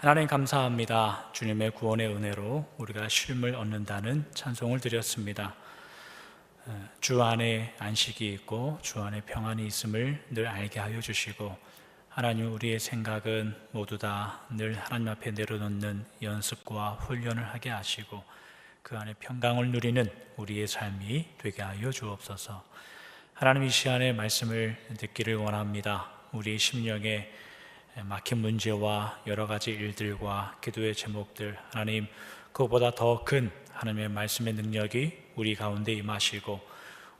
하나님 감사합니다. 주님의 구원의 은혜로 우리가 쉼을 얻는다는 찬송을 드렸습니다. 주 안에 안식이 있고 주 안에 평안이 있음을 늘 알게 하여 주시고, 하나님 우리의 생각은 모두 다 늘 하나님 앞에 내려놓는 연습과 훈련을 하게 하시고 그 안에 평강을 누리는 우리의 삶이 되게 하여 주옵소서. 하나님 이 시간에 말씀을 듣기를 원합니다. 우리 심령에 막힌 문제와 여러 가지 일들과 기도의 제목들, 하나님 그보다 더 큰 하나님의 말씀의 능력이 우리 가운데 임하시고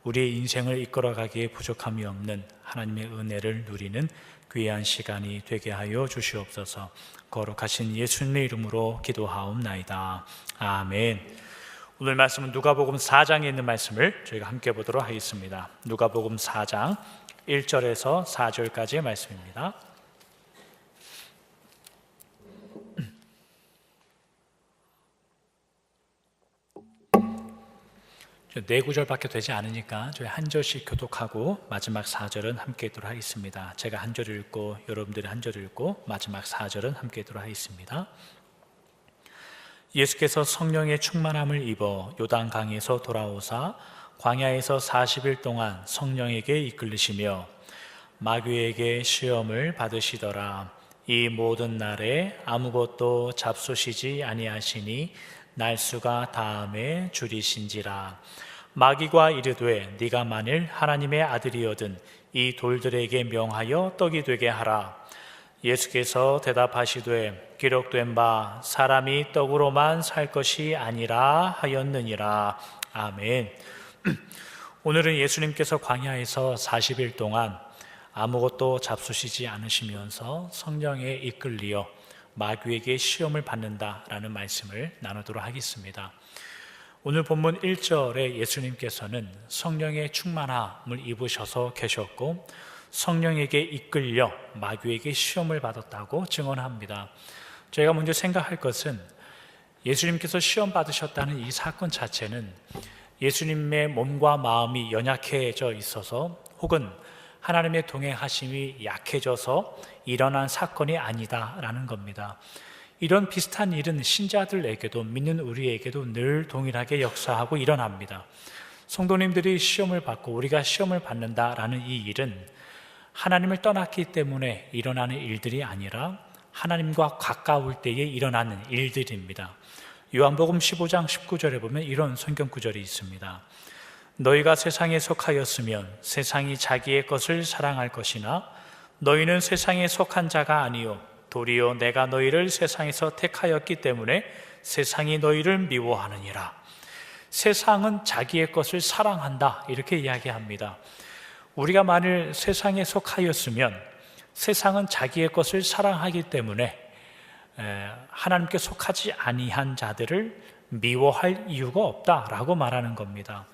우리의 인생을 이끌어가기에 부족함이 없는 하나님의 은혜를 누리는 귀한 시간이 되게 하여 주시옵소서. 거룩하신 예수님의 이름으로 기도하옵나이다. 아멘. 오늘 말씀은 누가복음 4장에 있는 말씀을 저희가 함께 보도록 하겠습니다. 누가복음 4장 1절에서 4절까지의 말씀입니다. 네 구절밖에 되지 않으니까 저희 한 절씩 교독하고 마지막 4절은 함께 읽도록 하겠습니다. 제가 한 절 읽고 여러분들이 한 절 읽고 마지막 4절은 함께 읽도록 하겠습니다. 예수께서 성령의 충만함을 입어 요단강에서 돌아오사 광야에서 40일 동안 성령에게 이끌리시며 마귀에게 시험을 받으시더라. 이 모든 날에 아무것도 잡수시지 아니하시니 날수가 다함에 줄이신지라. 마귀가 이르되 네가 만일 하나님의 아들이거든 이 돌들에게 명하여 떡이 되게 하라. 예수께서 대답하시되 기록된 바 사람이 떡으로만 살 것이 아니라 하였느니라. 아멘. 오늘은 예수님께서 광야에서 40일 동안 아무것도 잡수시지 않으시면서 성령에 이끌리어 마귀에게 시험을 받는다라는 말씀을 나누도록 하겠습니다. 오늘 본문 1절에 예수님께서는 성령의 충만함을 입으셔서 계셨고 성령에게 이끌려 마귀에게 시험을 받았다고 증언합니다. 저희가 먼저 생각할 것은 예수님께서 시험 받으셨다는 이 사건 자체는 예수님의 몸과 마음이 연약해져 있어서 혹은 하나님의 동행하심이 약해져서 일어난 사건이 아니다라는 겁니다. 이런 비슷한 일은 신자들에게도 믿는 우리에게도 늘 동일하게 역사하고 일어납니다. 성도님들이 시험을 받고 우리가 시험을 받는다라는 이 일은 하나님을 떠났기 때문에 일어나는 일들이 아니라 하나님과 가까울 때에 일어나는 일들입니다. 요한복음 15장 19절에 보면 이런 성경 구절이 있습니다. 너희가 세상에 속하였으면 세상이 자기의 것을 사랑할 것이나 너희는 세상에 속한 자가 아니요 도리어 내가 너희를 세상에서 택하였기 때문에 세상이 너희를 미워하느니라. 세상은 자기의 것을 사랑한다 이렇게 이야기합니다. 우리가 만일 세상에 속하였으면 세상은 자기의 것을 사랑하기 때문에 하나님께 속하지 아니한 자들을 미워할 이유가 없다라고 말하는 겁니다.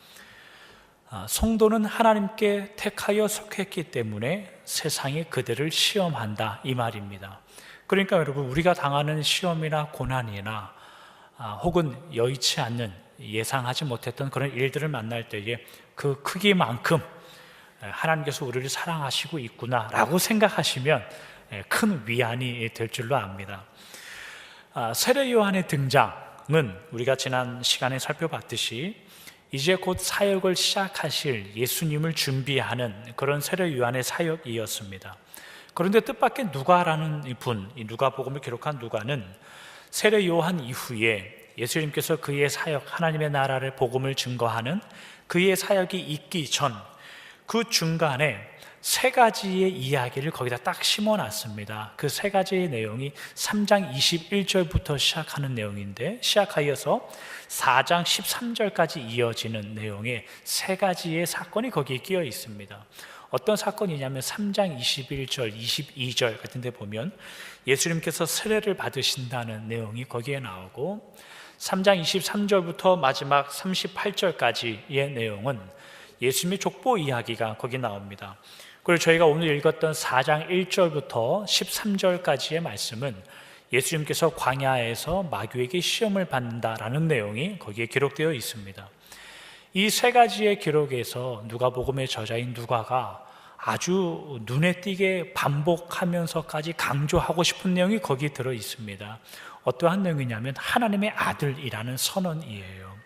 성도는 하나님께 택하여 속했기 때문에 세상이 그들을 시험한다 이 말입니다. 그러니까 여러분 우리가 당하는 시험이나 고난이나 혹은 여의치 않는 예상하지 못했던 그런 일들을 만날 때에 그 크기만큼 하나님께서 우리를 사랑하시고 있구나라고 생각하시면 큰 위안이 될 줄로 압니다. 세례 요한의 등장은 우리가 지난 시간에 살펴봤듯이 이제 곧 사역을 시작하실 예수님을 준비하는 그런 세례 요한의 사역이었습니다. 그런데 뜻밖의 누가라는 분, 이 누가복음을 기록한 누가는 세례 요한 이후에 예수님께서 그의 사역, 하나님의 나라를 복음을 증거하는 그의 사역이 있기 전 그 중간에 세 가지의 이야기를 거기다 딱 심어놨습니다. 그 세 가지의 내용이 3장 21절부터 시작하는 내용인데 시작하여서 4장 13절까지 이어지는 내용의 세 가지의 사건이 거기에 끼어 있습니다. 어떤 사건이냐면 3장 21절, 22절 같은 데 보면 예수님께서 세례를 받으신다는 내용이 거기에 나오고 3장 23절부터 마지막 38절까지의 내용은 예수님의 족보 이야기가 거기 나옵니다. 그리고 저희가 오늘 읽었던 4장 1절부터 13절까지의 말씀은 예수님께서 광야에서 마귀에게 시험을 받는다라는 내용이 거기에 기록되어 있습니다. 이 세 가지의 기록에서 누가복음의 저자인 누가가 아주 눈에 띄게 반복하면서까지 강조하고 싶은 내용이 거기에 들어 있습니다. 어떠한 내용이냐면 하나님의 아들이라는 선언이에요.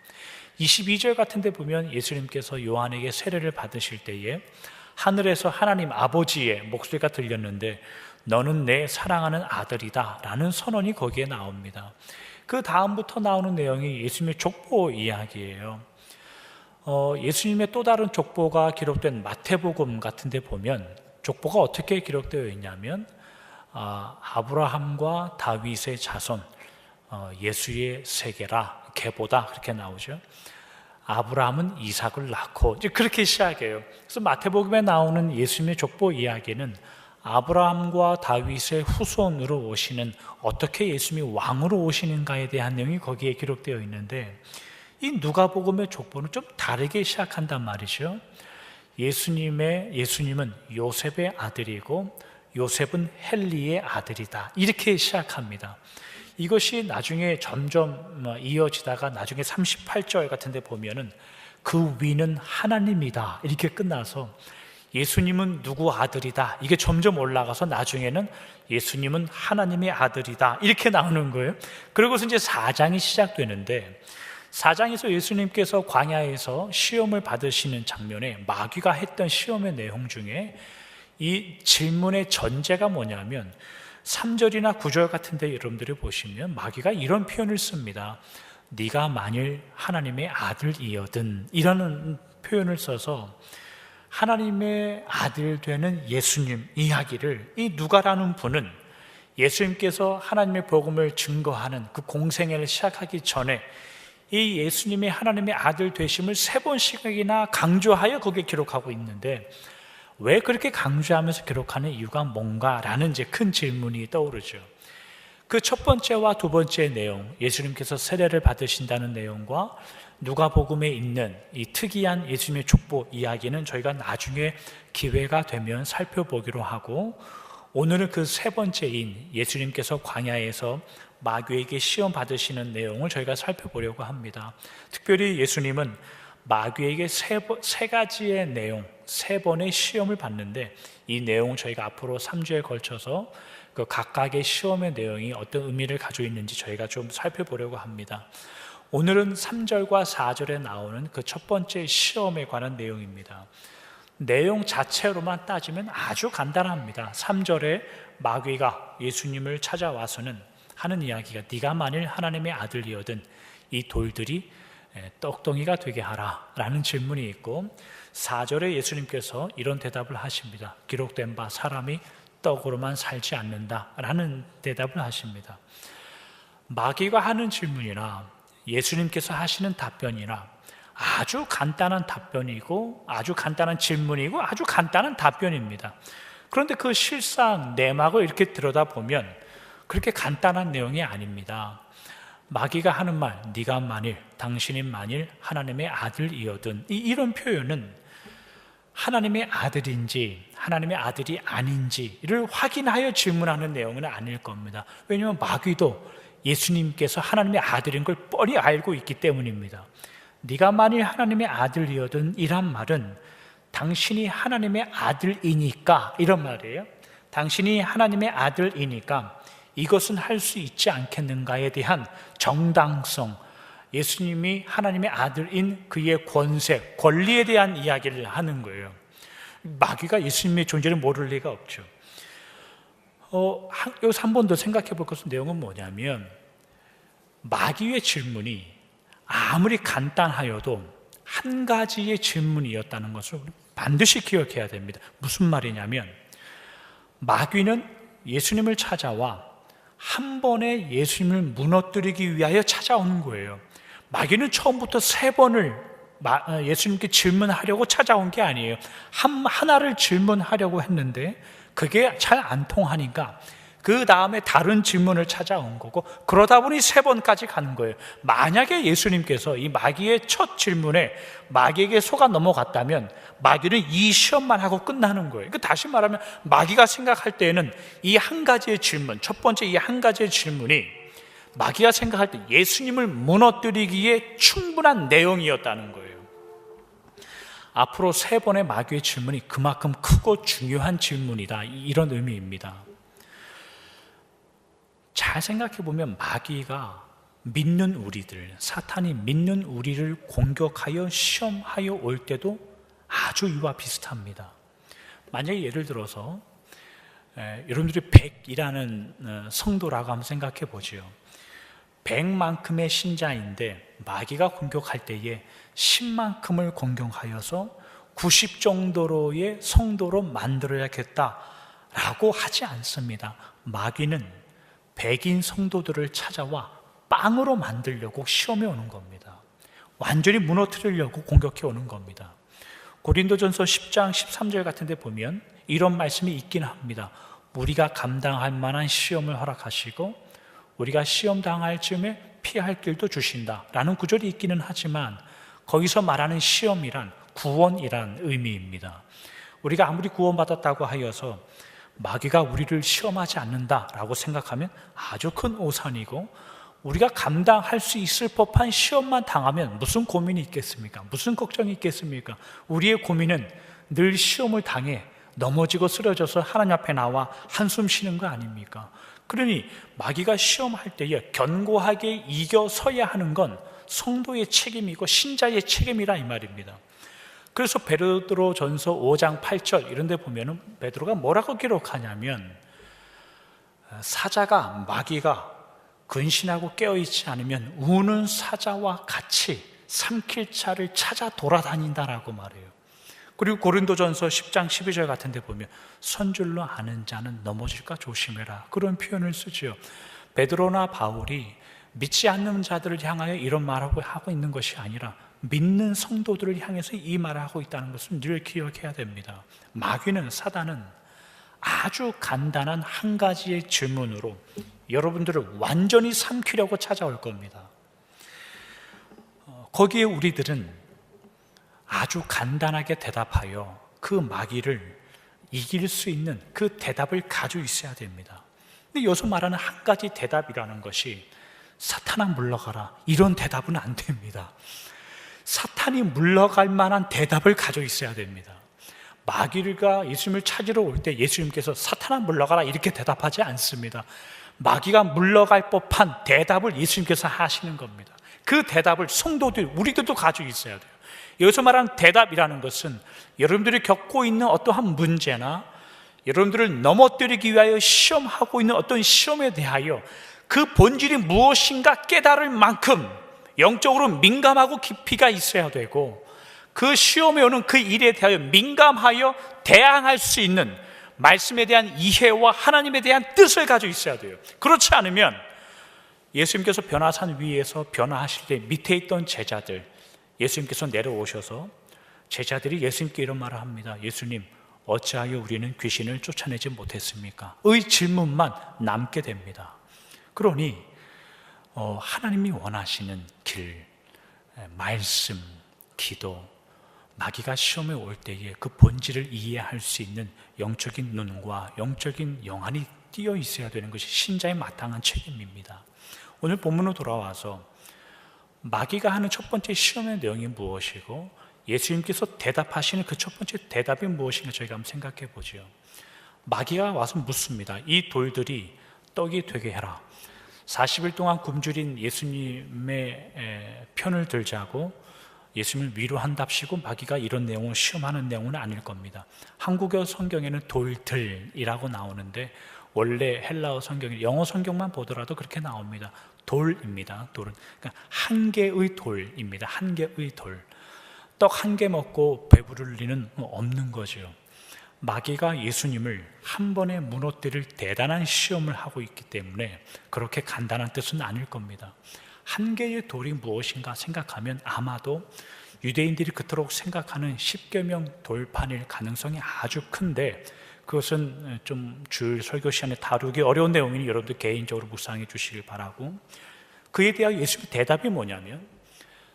22절 같은 데 보면 예수님께서 요한에게 세례를 받으실 때에 하늘에서 하나님 아버지의 목소리가 들렸는데 너는 내 사랑하는 아들이다 라는 선언이 거기에 나옵니다. 그 다음부터 나오는 내용이 예수님의 족보 이야기예요. 예수님의 또 다른 족보가 기록된 마태복음 같은 데 보면 족보가 어떻게 기록되어 있냐면 아브라함과 다윗의 자손 예수의 세계라 계보다 그렇게 나오죠. 아브라함은 이삭을 낳고 이제 그렇게 시작해요. 그래서 마태복음에 나오는 예수님의 족보 이야기는 아브라함과 다윗의 후손으로 오시는 어떻게 예수님이 왕으로 오시는가에 대한 내용이 거기에 기록되어 있는데 이 누가복음의 족보는 좀 다르게 시작한단 말이죠. 예수님은 요셉의 아들이고 요셉은 헬리의 아들이다 이렇게 시작합니다. 이것이 나중에 점점 이어지다가 나중에 38절 같은 데 보면은 그 위는 하나님이다 이렇게 끝나서 예수님은 누구 아들이다 이게 점점 올라가서 나중에는 예수님은 하나님의 아들이다 이렇게 나오는 거예요. 그리고서 이제 4장이 시작되는데 4장에서 예수님께서 광야에서 시험을 받으시는 장면에 마귀가 했던 시험의 내용 중에 이 질문의 전제가 뭐냐면 3절이나 9절 같은 데 여러분들이 보시면 마귀가 이런 표현을 씁니다. 네가 만일 하나님의 아들이거든 이라는 표현을 써서 하나님의 아들 되는 예수님 이야기를 이 누가라는 분은 예수님께서 하나님의 복음을 증거하는 그 공생애를 시작하기 전에 이 예수님의 하나님의 아들 되심을 3번씩이나 강조하여 거기에 기록하고 있는데 왜 그렇게 강조하면서 기록하는 이유가 뭔가라는 이제 큰 질문이 떠오르죠. 그 첫 번째와 두 번째 내용, 예수님께서 세례를 받으신다는 내용과 누가복음에 있는 이 특이한 예수님의 족보 이야기는 저희가 나중에 기회가 되면 살펴보기로 하고 오늘은 그 세 번째인 예수님께서 광야에서 마귀에게 시험 받으시는 내용을 저희가 살펴보려고 합니다. 특별히 예수님은 마귀에게 세 가지의 내용, 3번의 시험을 받는데 이 내용을 저희가 앞으로 3주에 걸쳐서 그 각각의 시험의 내용이 어떤 의미를 가지고 있는지 저희가 좀 살펴보려고 합니다. 오늘은 3절과 4절에 나오는 그 첫 번째 시험에 관한 내용입니다. 내용 자체로만 따지면 아주 간단합니다. 3절에 마귀가 예수님을 찾아와서는 하는 이야기가 네가 만일 하나님의 아들이거든 이 돌들이 떡덩이가 되게 하라 라는 질문이 있고 4절에 예수님께서 이런 대답을 하십니다. 기록된 바 사람이 떡으로만 살지 않는다 라는 대답을 하십니다. 마귀가 하는 질문이나 예수님께서 하시는 답변이나 아주 간단한 답변이고 아주 간단한 질문이고 아주 간단한 답변입니다. 그런데 그 실상 내막을 이렇게 들여다보면 그렇게 간단한 내용이 아닙니다. 마귀가 하는 말, 네가 만일, 당신이 만일 하나님의 아들이거든 이런 표현은 하나님의 아들인지 하나님의 아들이 아닌지를 확인하여 질문하는 내용은 아닐 겁니다. 왜냐하면 마귀도 예수님께서 하나님의 아들인 걸 뻔히 알고 있기 때문입니다. 네가 만일 하나님의 아들이거든 이란 말은 당신이 하나님의 아들이니까 이런 말이에요. 당신이 하나님의 아들이니까 이것은 할 수 있지 않겠는가에 대한 정당성, 예수님이 하나님의 아들인 그의 권세, 권리에 대한 이야기를 하는 거예요. 마귀가 예수님의 존재를 모를 리가 없죠. 여기서 한 번 더 생각해 볼 것은 내용은 뭐냐면 마귀의 질문이 아무리 간단하여도 한 가지의 질문이었다는 것을 반드시 기억해야 됩니다. 무슨 말이냐면 마귀는 예수님을 찾아와 한 번에 예수님을 무너뜨리기 위하여 찾아오는 거예요. 마귀는 처음부터 3번을 예수님께 질문하려고 찾아온 게 아니에요. 하나를 질문하려고 했는데 그게 잘 안 통하니까 그 다음에 다른 질문을 찾아온 거고 그러다 보니 3번까지 가는 거예요. 만약에 예수님께서 이 마귀의 첫 질문에 마귀에게 속아 넘어갔다면 마귀는 이 시험만 하고 끝나는 거예요. 그러니까 다시 말하면 마귀가 생각할 때에는 이 한 가지의 질문, 첫 번째 이 한 가지의 질문이 마귀가 생각할 때 예수님을 무너뜨리기에 충분한 내용이었다는 거예요. 앞으로 3번의 마귀의 질문이 그만큼 크고 중요한 질문이다, 이런 의미입니다. 잘 생각해 보면 마귀가 믿는 우리들, 사탄이 믿는 우리를 공격하여 시험하여 올 때도 아주 이와 비슷합니다. 만약에 예를 들어서 여러분들이 100이라는 성도라고 한번 생각해 보지요. 100만큼의 신자인데 마귀가 공격할 때에 10만큼을 공격하여서 90 정도로의 성도로 만들어야겠다라고 하지 않습니다. 마귀는 100인 성도들을 찾아와 빵으로 만들려고 시험해 오는 겁니다. 완전히 무너뜨리려고 공격해 오는 겁니다. 고린도전서 10장 13절 같은 데 보면 이런 말씀이 있긴 합니다. 우리가 감당할 만한 시험을 허락하시고 우리가 시험 당할 즈음에 피할 길도 주신다 라는 구절이 있기는 하지만 거기서 말하는 시험이란 구원이란 의미입니다. 우리가 아무리 구원받았다고 하여서 마귀가 우리를 시험하지 않는다라고 생각하면 아주 큰 오산이고, 우리가 감당할 수 있을 법한 시험만 당하면 무슨 고민이 있겠습니까? 무슨 걱정이 있겠습니까? 우리의 고민은 늘 시험을 당해 넘어지고 쓰러져서 하나님 앞에 나와 한숨 쉬는 거 아닙니까? 그러니 마귀가 시험할 때에 견고하게 이겨서야 하는 건 성도의 책임이고 신자의 책임이라 이 말입니다. 그래서 베드로전서 5장 8절 이런 데 보면은 베드로가 뭐라고 기록하냐면, 사자가 마귀가 근신하고 깨어있지 않으면 우는 사자와 같이 삼킬 자를 찾아 돌아다닌다라고 말해요. 그리고 고린도전서 10장 12절 같은 데 보면 선줄로 아는 자는 넘어질까 조심해라, 그런 표현을 쓰죠. 베드로나 바울이 믿지 않는 자들을 향하여 이런 말을 하고 있는 것이 아니라 믿는 성도들을 향해서 이 말을 하고 있다는 것을 늘 기억해야 됩니다. 마귀는, 사단은 아주 간단한 한 가지의 질문으로 여러분들을 완전히 삼키려고 찾아올 겁니다. 거기에 우리들은 아주 간단하게 대답하여 그 마귀를 이길 수 있는 그 대답을 가지고 있어야 됩니다. 근데 여기서 말하는 한 가지 대답이라는 것이 사탄아 물러가라, 이런 대답은 안 됩니다. 사탄이 물러갈 만한 대답을 가지고 있어야 됩니다. 마귀가 예수님을 찾으러 올 때 예수님께서 사탄아 물러가라 이렇게 대답하지 않습니다. 마귀가 물러갈 법한 대답을 예수님께서 하시는 겁니다. 그 대답을 성도들, 우리들도 가지고 있어야 돼요. 여기서 말하는 대답이라는 것은 여러분들이 겪고 있는 어떠한 문제나 여러분들을 넘어뜨리기 위하여 시험하고 있는 어떤 시험에 대하여 그 본질이 무엇인가 깨달을 만큼 영적으로 민감하고 깊이가 있어야 되고, 그 시험에 오는 그 일에 대하여 민감하여 대항할 수 있는 말씀에 대한 이해와 하나님에 대한 뜻을 가지고 있어야 돼요. 그렇지 않으면 예수님께서 변화산 위에서 변화하실 때 밑에 있던 제자들, 예수님께서 내려오셔서 제자들이 예수님께 이런 말을 합니다. 예수님, 어찌하여 우리는 귀신을 쫓아내지 못했습니까? 의 질문만 남게 됩니다. 그러니 하나님이 원하시는 길, 말씀, 기도, 마귀가 시험에 올 때에 그 본질을 이해할 수 있는 영적인 눈과 영적인 영안이 띄어 있어야 되는 것이 신자의 마땅한 책임입니다. 오늘 본문으로 돌아와서 마귀가 하는 첫 번째 시험의 내용이 무엇이고 예수님께서 대답하시는 그 첫 번째 대답이 무엇인가 저희가 한번 생각해 보죠. 마귀가 와서 묻습니다. 이 돌들이 떡이 되게 해라. 40일 동안 굶주린 예수님의 편을 들자고 예수님을 위로한답시고 마귀가 이런 내용을 시험하는 내용은 아닐 겁니다. 한국어 성경에는 돌들이라고 나오는데 원래 헬라어 성경, 영어 성경만 보더라도 그렇게 나옵니다. 돌입니다. 돌은 그러니까 한 개의 돌입니다. 한 개의 돌. 떡 한 개 먹고 배부를 리는 없는 거죠. 마귀가 예수님을 한 번에 무너뜨릴 대단한 시험을 하고 있기 때문에 그렇게 간단한 뜻은 아닐 겁니다. 한 개의 돌이 무엇인가 생각하면 아마도 유대인들이 그토록 생각하는 십계명 돌판일 가능성이 아주 큰데, 그것은 좀 주일 설교 시간에 다루기 어려운 내용이니 여러분들 개인적으로 묵상해 주시길 바라고, 그에 대한 예수님의 대답이 뭐냐면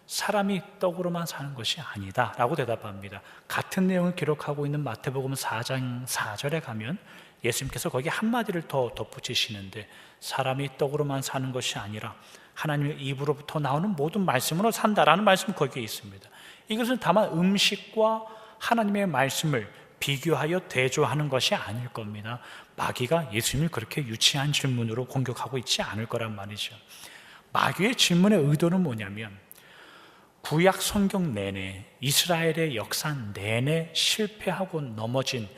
사람이 떡으로만 사는 것이 아니다 라고 대답합니다. 같은 내용을 기록하고 있는 마태복음 4장 4절에 가면 예수님께서 거기 한마디를 더 덧붙이시는데, 사람이 떡으로만 사는 것이 아니라 하나님의 입으로부터 나오는 모든 말씀으로 산다라는 말씀이 거기에 있습니다. 이것은 다만 음식과 하나님의 말씀을 비교하여 대조하는 것이 아닐 겁니다. 마귀가 예수님을 그렇게 유치한 질문으로 공격하고 있지 않을 거란 말이죠. 마귀의 질문의 의도는 뭐냐면 구약 성경 내내 이스라엘의 역사 내내 실패하고 넘어진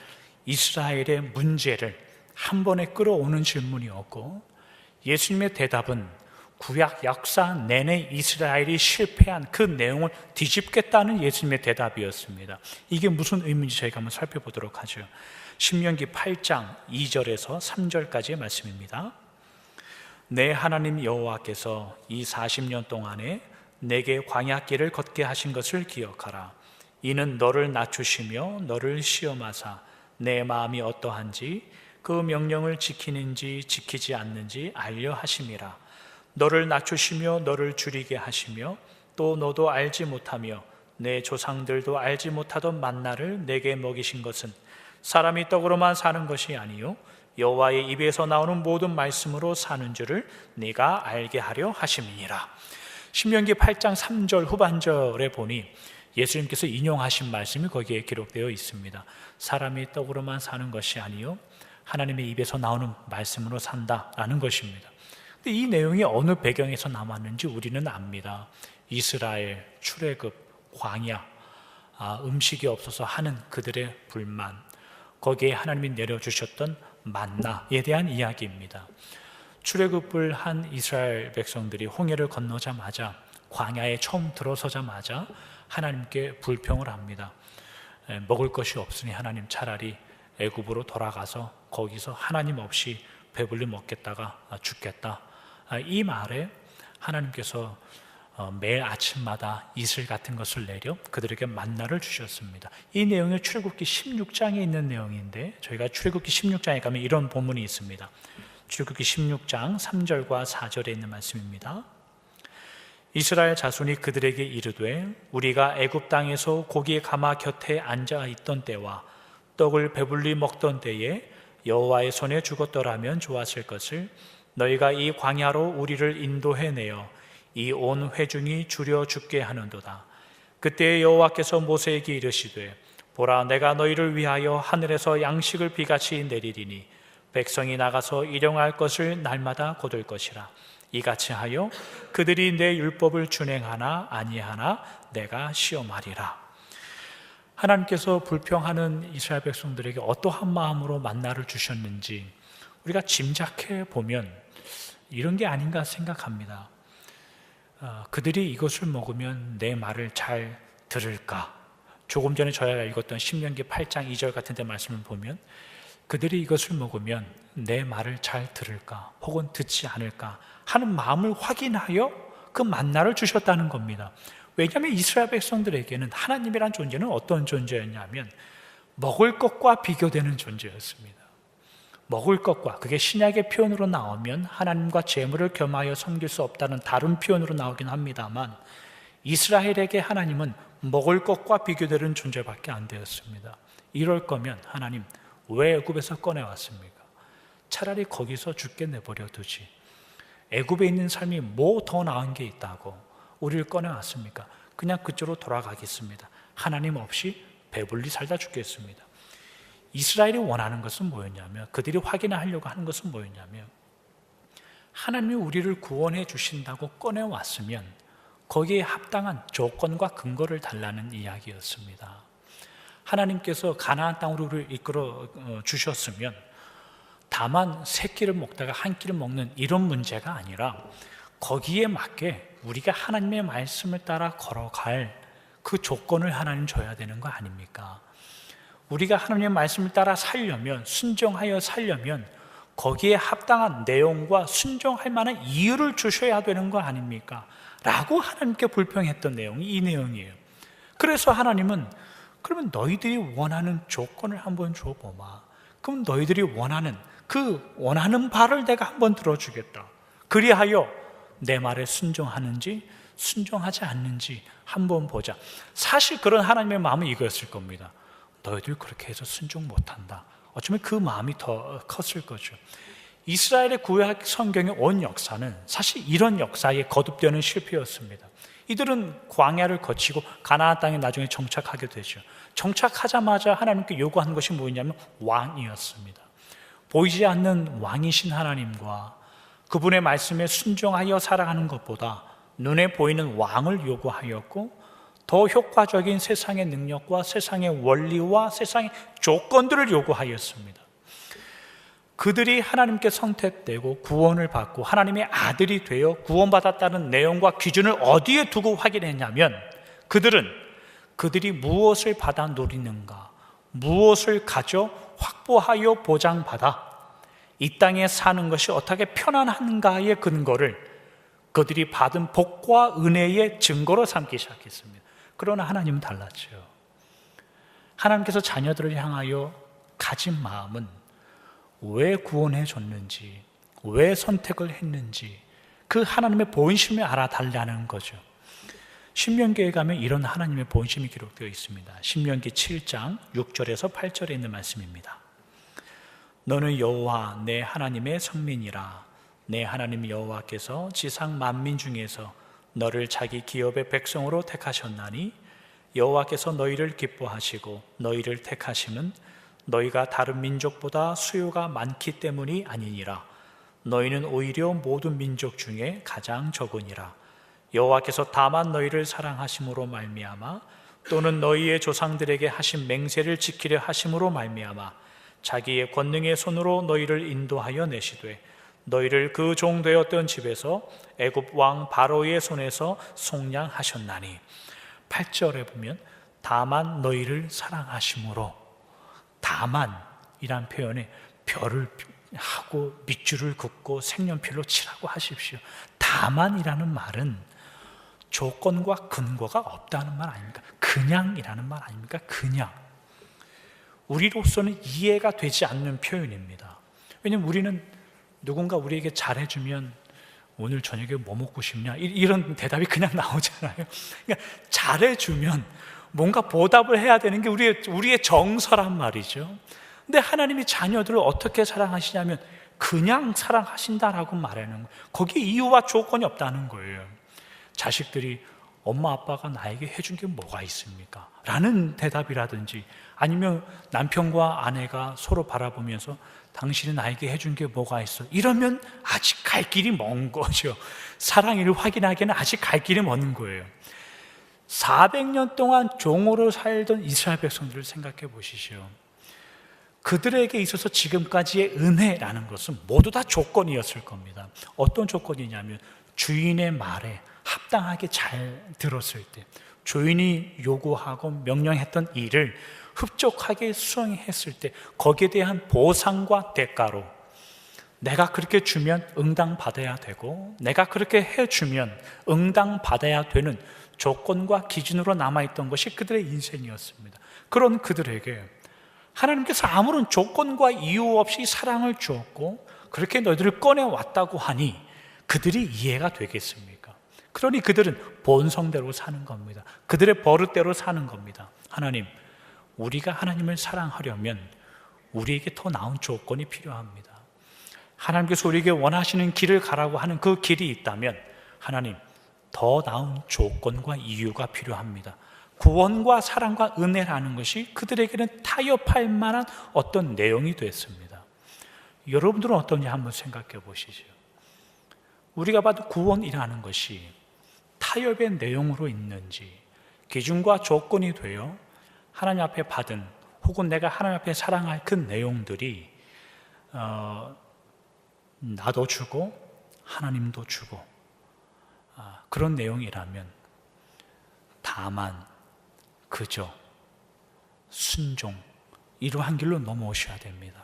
이스라엘의 문제를 한 번에 끌어오는 질문이었고, 예수님의 대답은 구약 역사 내내 이스라엘이 실패한 그 내용을 뒤집겠다는 예수님의 대답이었습니다. 이게 무슨 의미인지 저희가 한번 살펴보도록 하죠. 신명기 8장 2절에서 3절까지의 말씀입니다. 내 하나님 여호와께서 이 40년 동안에 내게 광야길을 걷게 하신 것을 기억하라. 이는 너를 낮추시며 너를 시험하사 내 마음이 어떠한지 그 명령을 지키는지 지키지 않는지 알려 하심이라. 너를 낮추시며 너를 줄이게 하시며 또 너도 알지 못하며 내 조상들도 알지 못하던 만나를 내게 먹이신 것은 사람이 떡으로만 사는 것이 아니요 여호와의 입에서 나오는 모든 말씀으로 사는 줄을 네가 알게 하려 하심이니라. 신명기 8장 3절 후반절에 보니 예수님께서 인용하신 말씀이 거기에 기록되어 있습니다. 사람이 떡으로만 사는 것이 아니요 하나님의 입에서 나오는 말씀으로 산다라는 것입니다. 근데 이 내용이 어느 배경에서 남았는지 우리는 압니다. 이스라엘, 출애굽, 광야, 음식이 없어서 하는 그들의 불만, 거기에 하나님이 내려주셨던 만나에 대한 이야기입니다. 출애굽을 한 이스라엘 백성들이 홍해를 건너자마자, 광야에 처음 들어서자마자 하나님께 불평을 합니다. 먹을 것이 없으니 하나님 차라리 애굽으로 돌아가서 거기서 하나님 없이 배불리 먹겠다가 죽겠다. 이 말에 하나님께서 매일 아침마다 이슬 같은 것을 내려 그들에게 만나를 주셨습니다. 이 내용이 출애굽기 16장에 있는 내용인데, 저희가 출애굽기 16장에 가면 이런 본문이 있습니다. 출애굽기 16장 3절과 4절에 있는 말씀입니다. 이스라엘 자손이 그들에게 이르되 우리가 애굽 땅에서 고기 가마 곁에 앉아 있던 때와 떡을 배불리 먹던 때에 여호와의 손에 죽었더라면 좋았을 것을 너희가 이 광야로 우리를 인도해내어 이 온 회중이 줄여 죽게 하는도다. 그때 여호와께서 모세에게 이르시되 보라 내가 너희를 위하여 하늘에서 양식을 비같이 내리리니 백성이 나가서 일용할 것을 날마다 거둘 것이라. 이같이 하여 그들이 내 율법을 준행하나 아니하나 내가 시험하리라. 하나님께서 불평하는 이스라엘 백성들에게 어떠한 마음으로 만나를 주셨는지 우리가 짐작해 보면 이런 게 아닌가 생각합니다. 그들이 이것을 먹으면 내 말을 잘 들을까? 조금 전에 저희가 읽었던 신명기 8장 2절 같은 데 말씀을 보면 그들이 이것을 먹으면 내 말을 잘 들을까? 혹은 듣지 않을까? 하는 마음을 확인하여 그 만나를 주셨다는 겁니다. 왜냐하면 이스라엘 백성들에게는 하나님이란 존재는 어떤 존재였냐면 먹을 것과 비교되는 존재였습니다. 먹을 것과, 그게 신약의 표현으로 나오면 하나님과 재물을 겸하여 섬길 수 없다는 다른 표현으로 나오긴 합니다만, 이스라엘에게 하나님은 먹을 것과 비교되는 존재밖에 안 되었습니다. 이럴 거면 하나님 왜 애굽에서 꺼내왔습니까? 차라리 거기서 죽게 내버려 두지. 애굽에 있는 삶이 뭐 더 나은 게 있다고 우리를 꺼내왔습니까? 그냥 그쪽으로 돌아가겠습니다. 하나님 없이 배불리 살다 죽겠습니다. 이스라엘이 원하는 것은 뭐였냐면, 그들이 확인하려고 하는 것은 뭐였냐면, 하나님이 우리를 구원해 주신다고 꺼내왔으면 거기에 합당한 조건과 근거를 달라는 이야기였습니다. 하나님께서 가나안 땅으로 우리를 이끌어 주셨으면 다만 세 끼를 먹다가 한 끼를 먹는 이런 문제가 아니라 거기에 맞게 우리가 하나님의 말씀을 따라 걸어갈 그 조건을 하나님 줘야 되는 거 아닙니까? 우리가 하나님의 말씀을 따라 살려면, 순종하여 살려면 거기에 합당한 내용과 순종할 만한 이유를 주셔야 되는 거 아닙니까? 라고 하나님께 불평했던 내용이 이 내용이에요. 그래서 하나님은 그러면 너희들이 원하는 조건을 한번 줘보마. 그럼 너희들이 원하는 바를 내가 한번 들어주겠다. 그리하여 내 말에 순종하는지 순종하지 않는지 한번 보자. 사실 그런 하나님의 마음은 이거였을 겁니다. 너희들 그렇게 해서 순종 못한다. 어쩌면 그 마음이 더 컸을 거죠. 이스라엘의 구약 성경의 온 역사는 사실 이런 역사에 거듭되는 실패였습니다. 이들은 광야를 거치고 가나안 땅에 나중에 정착하게 되죠. 정착하자마자 하나님께 요구한 것이 뭐였냐면 왕이었습니다. 보이지 않는 왕이신 하나님과 그분의 말씀에 순종하여 살아가는 것보다 눈에 보이는 왕을 요구하였고, 더 효과적인 세상의 능력과 세상의 원리와 세상의 조건들을 요구하였습니다. 그들이 하나님께 선택되고 구원을 받고 하나님의 아들이 되어 구원받았다는 내용과 기준을 어디에 두고 확인했냐면, 그들이 무엇을 받아 누리는가, 무엇을 가져 확보하여 보장받아 이 땅에 사는 것이 어떻게 편안한가의 근거를 그들이 받은 복과 은혜의 증거로 삼기 시작했습니다. 그러나 하나님은 달랐죠. 하나님께서 자녀들을 향하여 가진 마음은 왜 구원해 줬는지, 왜 선택을 했는지 그 하나님의 본심을 알아달라는 거죠. 신명기에 가면 이런 하나님의 본심이 기록되어 있습니다. 신명기 7장 6절에서 8절에 있는 말씀입니다. 너는 여호와 내 하나님의 성민이라. 내 하나님 여호와께서 지상 만민 중에서 너를 자기 기업의 백성으로 택하셨나니, 여호와께서 너희를 기뻐하시고 너희를 택하심은 너희가 다른 민족보다 수요가 많기 때문이 아니니라. 너희는 오히려 모든 민족 중에 가장 적으니라. 여호와께서 다만 너희를 사랑하심으로 말미암아, 또는 너희의 조상들에게 하신 맹세를 지키려 하심으로 말미암아 자기의 권능의 손으로 너희를 인도하여 내시되, 너희를 그 종되었던 집에서 애굽 왕 바로의 손에서 속량하셨나니. 8절에 보면 다만 너희를 사랑하심으로, 다만이란 표현에 별을 하고 밑줄을 긋고 색연필로 칠하고 하십시오. 다만이라는 말은 조건과 근거가 없다는 말 아닙니까? 그냥이라는 말 아닙니까? 그냥. 우리로서는 이해가 되지 않는 표현입니다. 왜냐하면 우리는 누군가 우리에게 잘해주면 오늘 저녁에 뭐 먹고 싶냐? 이런 대답이 그냥 나오잖아요. 그러니까 잘해주면 뭔가 보답을 해야 되는 게 우리의 정서란 말이죠. 근데 하나님이 자녀들을 어떻게 사랑하시냐면 그냥 사랑하신다라고 말하는 거예요. 거기에 이유와 조건이 없다는 거예요. 자식들이 엄마 아빠가 나에게 해준 게 뭐가 있습니까? 라는 대답이라든지, 아니면 남편과 아내가 서로 바라보면서 당신이 나에게 해준 게 뭐가 있어? 이러면 아직 갈 길이 먼 거죠. 사랑을 확인하기에는 아직 갈 길이 먼 거예요. 400년 동안 종으로 살던 이스라엘 백성들을 생각해 보시죠. 그들에게 있어서 지금까지의 은혜라는 것은 모두 다 조건이었을 겁니다. 어떤 조건이냐면 주인의 말에 합당하게 잘 들었을 때, 주인이 요구하고 명령했던 일을 흡족하게 수행했을 때 거기에 대한 보상과 대가로 내가 그렇게 주면 응당받아야 되고, 내가 그렇게 해주면 응당받아야 되는 조건과 기준으로 남아있던 것이 그들의 인생이었습니다. 그런 그들에게 하나님께서 아무런 조건과 이유 없이 사랑을 주었고 그렇게 너희들을 꺼내왔다고 하니 그들이 이해가 되겠습니까? 그러니 그들은 본성대로 사는 겁니다. 그들의 버릇대로 사는 겁니다. 하나님, 우리가 하나님을 사랑하려면 우리에게 더 나은 조건이 필요합니다. 하나님께서 우리에게 원하시는 길을 가라고 하는 그 길이 있다면 하나님, 더 나은 조건과 이유가 필요합니다. 구원과 사랑과 은혜라는 것이 그들에게는 타협할 만한 어떤 내용이 됐습니다. 여러분들은 어떠냐 한번 생각해 보시죠. 우리가 봐도 구원이라는 것이 타협의 내용으로 있는지, 기준과 조건이 되어 하나님 앞에 받은, 혹은 내가 하나님 앞에 사랑할 그 내용들이 나도 주고 하나님도 주고 그런 내용이라면 다만 그저 순종, 이러한 길로 넘어오셔야 됩니다.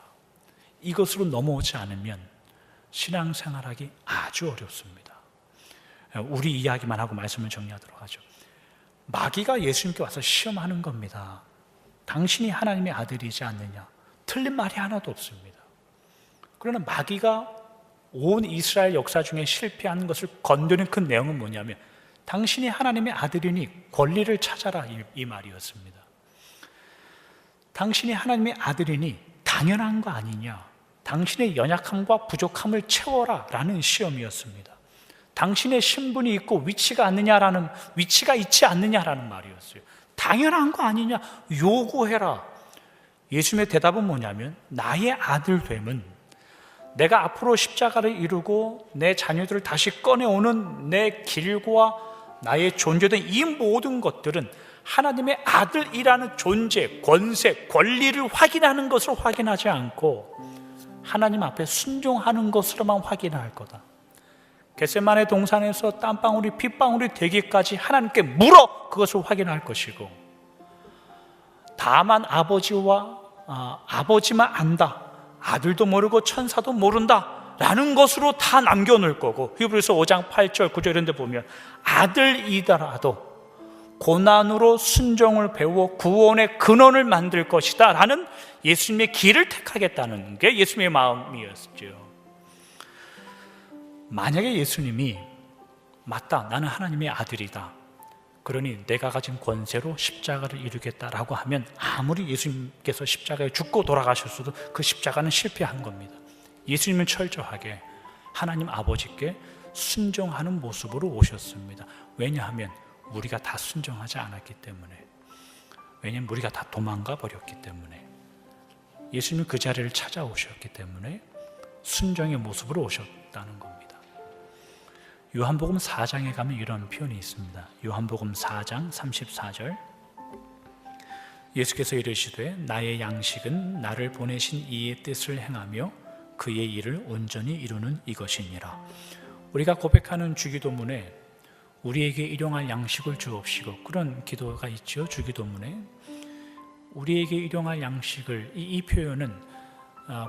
이것으로 넘어오지 않으면 신앙생활하기 아주 어렵습니다. 우리 이야기만 하고 말씀을 정리하도록 하죠. 마귀가 예수님께 와서 시험하는 겁니다. 당신이 하나님의 아들이지 않느냐? 틀린 말이 하나도 없습니다. 그러나 마귀가 온 이스라엘 역사 중에 실패한 것을 건드린 그 내용은 뭐냐면 당신이 하나님의 아들이니 권리를 찾아라, 이 말이었습니다. 당신이 하나님의 아들이니 당연한 거 아니냐, 당신의 연약함과 부족함을 채워라 라는 시험이었습니다. 당신의 신분이 있고 위치가 있지 않느냐라는 말이었어요. 당연한 거 아니냐? 요구해라. 예수님의 대답은 뭐냐면, 나의 아들됨은 내가 앞으로 십자가를 이루고 내 자녀들을 다시 꺼내오는 내 길과 나의 존재된 이 모든 것들은 하나님의 아들이라는 존재, 권세, 권리를 확인하는 것을 확인하지 않고 하나님 앞에 순종하는 것으로만 확인할 거다. 겟세마네 동산에서 땀방울이 핏방울이 되기까지 하나님께 물어 그것을 확인할 것이고, 다만 아버지만 안다, 아들도 모르고 천사도 모른다 라는 것으로 다 남겨놓을 거고, 히브리서 5장 8절 9절 이런 데 보면 아들이더라도 고난으로 순종을 배워 구원의 근원을 만들 것이다 라는 예수님의 길을 택하겠다는 게 예수님의 마음이었죠. 만약에 예수님이 맞다, 나는 하나님의 아들이다, 그러니 내가 가진 권세로 십자가를 이루겠다라고 하면 아무리 예수님께서 십자가에 죽고 돌아가셨어도 그 십자가는 실패한 겁니다. 예수님은 철저하게 하나님 아버지께 순종하는 모습으로 오셨습니다. 왜냐하면 우리가 다 순종하지 않았기 때문에, 왜냐하면 우리가 다 도망가 버렸기 때문에, 예수님은 그 자리를 찾아오셨기 때문에 순종의 모습으로 오셨다는 겁니다. 요한복음 4장에 가면 이런 표현이 있습니다. 요한복음 4장 34절, 예수께서 이르시되 나의 양식은 나를 보내신 이의 뜻을 행하며 그의 일을 온전히 이루는 이것이니라. 우리가 고백하는 주기도문에 우리에게 일용할 양식을 주옵시고, 그런 기도가 있죠. 주기도문에 우리에게 일용할 양식을, 이 표현은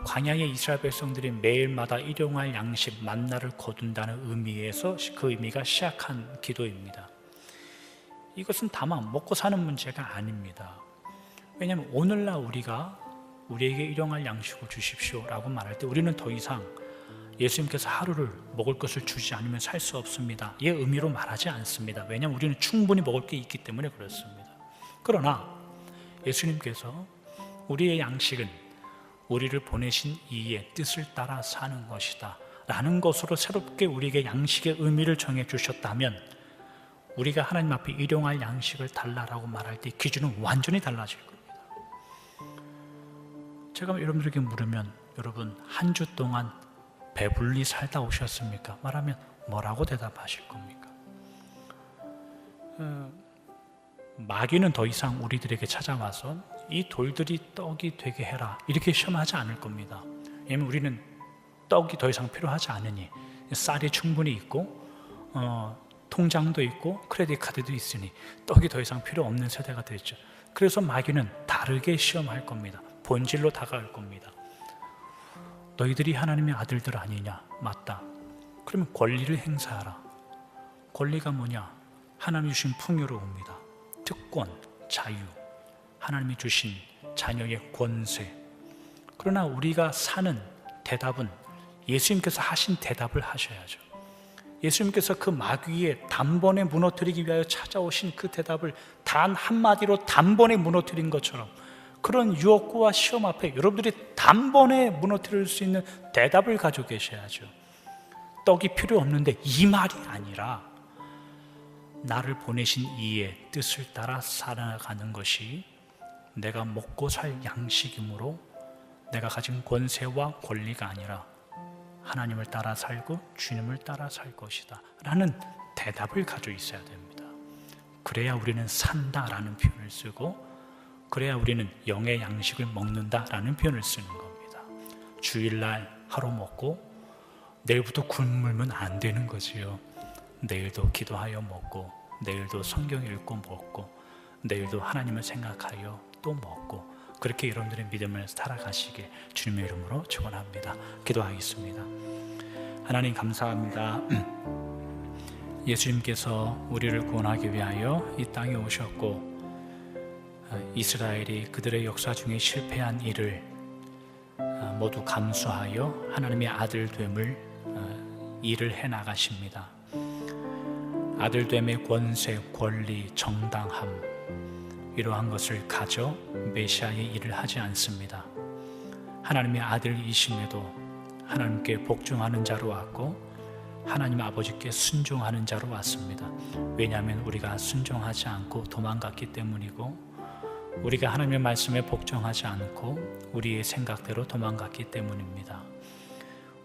광야의 이스라엘 백성들이 매일마다 일용할 양식 만나를 거둔다는 의미에서 그 의미가 시작한 기도입니다. 이것은 다만 먹고 사는 문제가 아닙니다. 왜냐하면 오늘날 우리가 우리에게 일용할 양식을 주십시오 라고 말할 때 우리는 더 이상 예수님께서 하루를 먹을 것을 주지 않으면 살 수 없습니다 이 의미로 말하지 않습니다. 왜냐하면 우리는 충분히 먹을 게 있기 때문에 그렇습니다. 그러나 예수님께서 우리의 양식은 우리를 보내신 이의 뜻을 따라 사는 것이다 라는 것으로 새롭게 우리에게 양식의 의미를 정해 주셨다면, 우리가 하나님 앞에 일용할 양식을 달라라고 말할 때 기준은 완전히 달라질 겁니다. 제가 여러분들에게 물으면, 여러분 한 주 동안 배불리 살다 오셨습니까? 말하면 뭐라고 대답하실 겁니까? 마귀는 더 이상 우리들에게 찾아와서 이 돌들이 떡이 되게 해라 이렇게 시험하지 않을 겁니다. 왜냐하면 우리는 떡이 더 이상 필요하지 않으니, 쌀이 충분히 있고 통장도 있고 크레딧 카드도 있으니 떡이 더 이상 필요 없는 세대가 됐죠. 그래서 마귀는 다르게 시험할 겁니다. 본질로 다가올 겁니다. 너희들이 하나님의 아들들 아니냐? 맞다. 그러면 권리를 행사하라. 권리가 뭐냐? 하나님이 주신 풍요로움입니다. 특권, 자유, 하나님이 주신 자녀의 권세. 그러나 우리가 사는 대답은 예수님께서 하신 대답을 하셔야죠. 예수님께서 그 마귀의 단번에 무너뜨리기 위하여 찾아오신 그 대답을 단 한마디로 단번에 무너뜨린 것처럼, 그런 유혹과 시험 앞에 여러분들이 단번에 무너뜨릴 수 있는 대답을 가지고 계셔야죠. 떡이 필요 없는데 이 말이 아니라 나를 보내신 이의 뜻을 따라 살아가는 것이 내가 먹고 살 양식이므로 내가 가진 권세와 권리가 아니라 하나님을 따라 살고 주님을 따라 살 것이다 라는 대답을 가지고 있어야 됩니다. 그래야 우리는 산다라는 표현을 쓰고, 그래야 우리는 영의 양식을 먹는다라는 표현을 쓰는 겁니다. 주일날 하루 먹고 내일부터 굶으면 안 되는 거지요. 내일도 기도하여 먹고, 내일도 성경 읽고 먹고, 내일도 하나님을 생각하여 또 먹고, 그렇게 여러분들의 믿음을 살아가시게 주님의 이름으로 축원합니다. 기도하겠습니다. 하나님 감사합니다. 예수님께서 우리를 구원하기 위하여 이 땅에 오셨고, 이스라엘이 그들의 역사 중에 실패한 일을 모두 감수하여 하나님의 아들됨을 일을 해나가십니다. 아들됨의 권세, 권리, 정당함, 이러한 것을 가져 메시아의 일을 하지 않습니다. 하나님의 아들이심에도 하나님께 복종하는 자로 왔고, 하나님 아버지께 순종하는 자로 왔습니다. 왜냐하면 우리가 순종하지 않고 도망갔기 때문이고, 우리가 하나님의 말씀에 복종하지 않고 우리의 생각대로 도망갔기 때문입니다.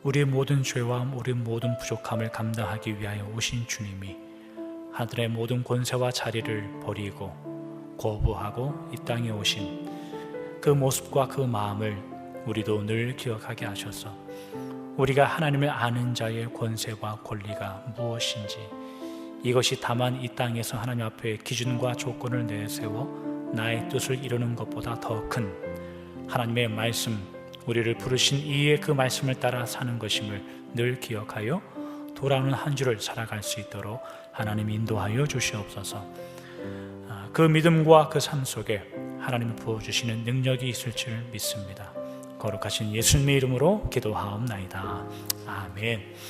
우리의 모든 죄와 우리의 모든 부족함을 감당하기 위하여 오신 주님이 하늘의 모든 권세와 자리를 버리고 거부하고 이 땅에 오신 그 모습과 그 마음을 우리도 늘 기억하게 하셔서 우리가 하나님을 아는 자의 권세와 권리가 무엇인지, 이것이 다만 이 땅에서 하나님 앞에 기준과 조건을 내세워 나의 뜻을 이루는 것보다 더 큰 하나님의 말씀, 우리를 부르신 이의 그 말씀을 따라 사는 것임을 늘 기억하여 돌아오는 한 주를 살아갈 수 있도록 하나님 인도하여 주시옵소서. 그 믿음과 그 삶 속에 하나님이 부어주시는 능력이 있을 줄 믿습니다. 거룩하신 예수님의 이름으로 기도하옵나이다. 아멘.